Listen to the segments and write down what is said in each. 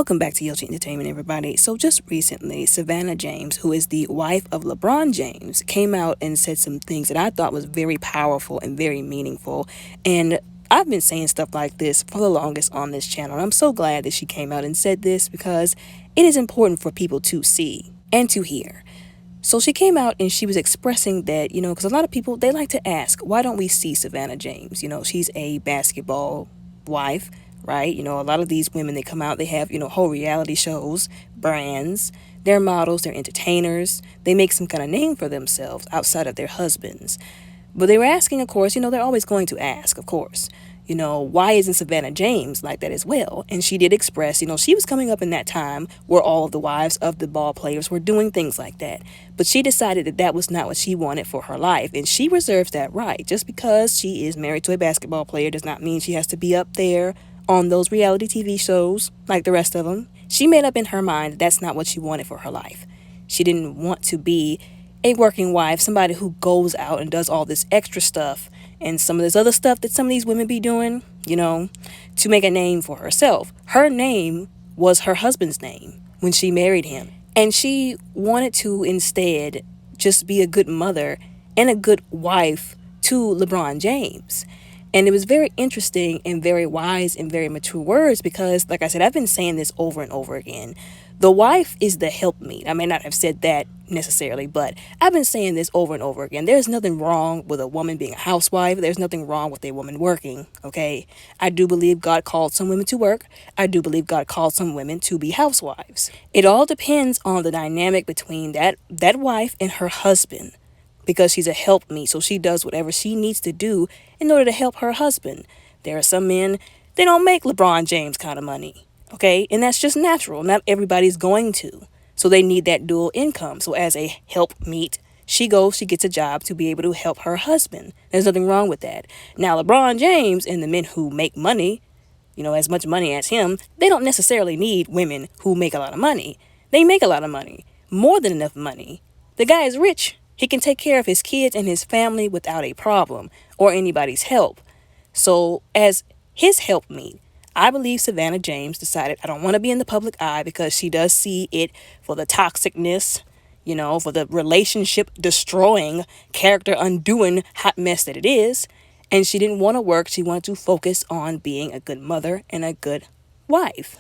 Welcome back to Yoshi Entertainment, everybody. So just recently, Savannah James, who is the wife of LeBron James, came out and said some things that I thought was very powerful and very meaningful. And I've been saying stuff like this for the longest on this channel. And I'm so glad that she came out and said this because it is important for people to see and to hear. So she came out and she was expressing that, because a lot of people, they like to ask, why don't we see Savannah James? She's a basketball wife, right? A lot of these women, they come out, they have, whole reality shows, brands, they're models, they're entertainers, they make some kind of name for themselves outside of their husbands. But they were asking, of course, they're always going to ask, of course, why isn't Savannah James like that as well? And she did express, she was coming up in that time where all of the wives of the ball players were doing things like that. But she decided that that was not what she wanted for her life. And she reserves that right. Just because she is married to a basketball player does not mean she has to be up there on those reality TV shows like the rest of them. She made up in her mind that that's not what she wanted for her life. She didn't want to be a working wife, somebody who goes out and does all this extra stuff and some of this other stuff that some of these women be doing, to make a name for herself. Her name was her husband's name when she married him. And she wanted to instead just be a good mother and a good wife to LeBron James. And it was very interesting and very wise and very mature words because, like I said, I've been saying this over and over again. The wife is the helpmeet. I may not have said that necessarily, but I've been saying this over and over again. There's nothing wrong with a woman being a housewife. There's nothing wrong with a woman working, okay? I do believe God called some women to work. I do believe God called some women to be housewives. It all depends on the dynamic between that wife and her husband, because she's a helpmeet, so she does whatever she needs to do in order to help her husband. There are some men, they don't make LeBron James kind of money, okay? And that's just natural. Not everybody's going to. So they need that dual income. So as a helpmeet, she gets a job to be able to help her husband. There's nothing wrong with that. Now, LeBron James and the men who make money, as much money as him, they don't necessarily need women who make a lot of money. They make a lot of money, more than enough money. The guy is rich. He can take care of his kids and his family without a problem or anybody's help. So as his helpmeet, I believe Savannah James decided, I don't want to be in the public eye because she does see it for the toxicness, for the relationship destroying, character undoing hot mess that it is. And she didn't want to work. She wanted to focus on being a good mother and a good wife.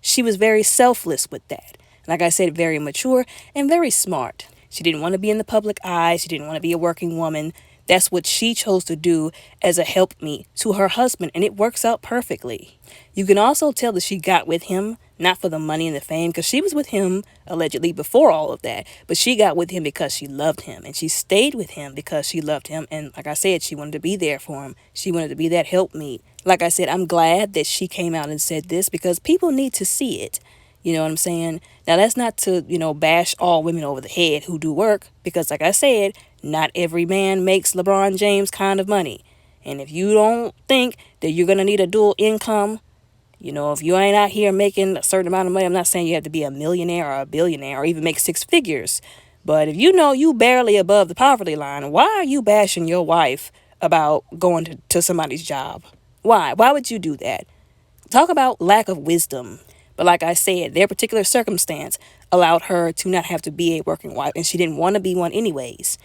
She was very selfless with that. Like I said, very mature and very smart. She didn't want to be in the public eye. She didn't want to be a working woman. That's what she chose to do as a helpmeet to her husband, and it works out perfectly. You can also tell that she got with him, not for the money and the fame, because she was with him allegedly before all of that, but she got with him because she loved him, and she stayed with him because she loved him, and like I said, she wanted to be there for him. She wanted to be that helpmeet. Like I said, I'm glad that she came out and said this because people need to see it. You know what I'm saying? Now, that's not to, bash all women over the head who do work, because like I said, not every man makes LeBron James kind of money. And if you don't think that you're going to need a dual income, if you ain't out here making a certain amount of money, I'm not saying you have to be a millionaire or a billionaire or even make six figures. But if you barely above the poverty line, why are you bashing your wife about going to somebody's job? Why? Why would you do that? Talk about lack of wisdom. But like I said, their particular circumstance allowed her to not have to be a working wife, and she didn't want to be one anyways.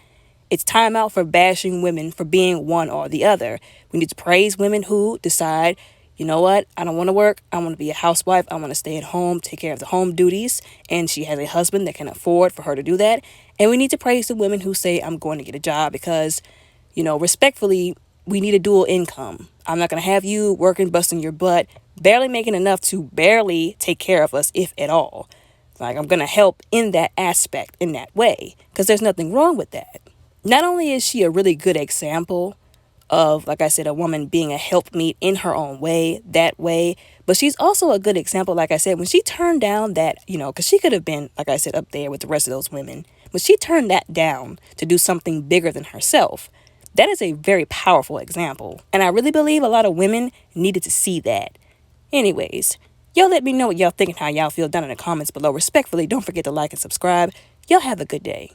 It's time out for bashing women for being one or the other. We need to praise women who decide, you know what, I don't want to work. I want to be a housewife. I want to stay at home, take care of the home duties, and she has a husband that can afford for her to do that. And we need to praise the women who say, I'm going to get a job because, respectfully, we need a dual income. I'm not going to have you working, busting your butt, barely making enough to barely take care of us, if at all. Like, I'm going to help in that aspect, in that way, because there's nothing wrong with that. Not only is she a really good example of, like I said, a woman being a helpmeet in her own way, that way, but she's also a good example, like I said, when she turned down that, because she could have been, like I said, up there with the rest of those women, but she turned that down to do something bigger than herself. That is a very powerful example. And I really believe a lot of women needed to see that. Anyways, y'all let me know what y'all think and how y'all feel down in the comments below. Respectfully, don't forget to like and subscribe. Y'all have a good day.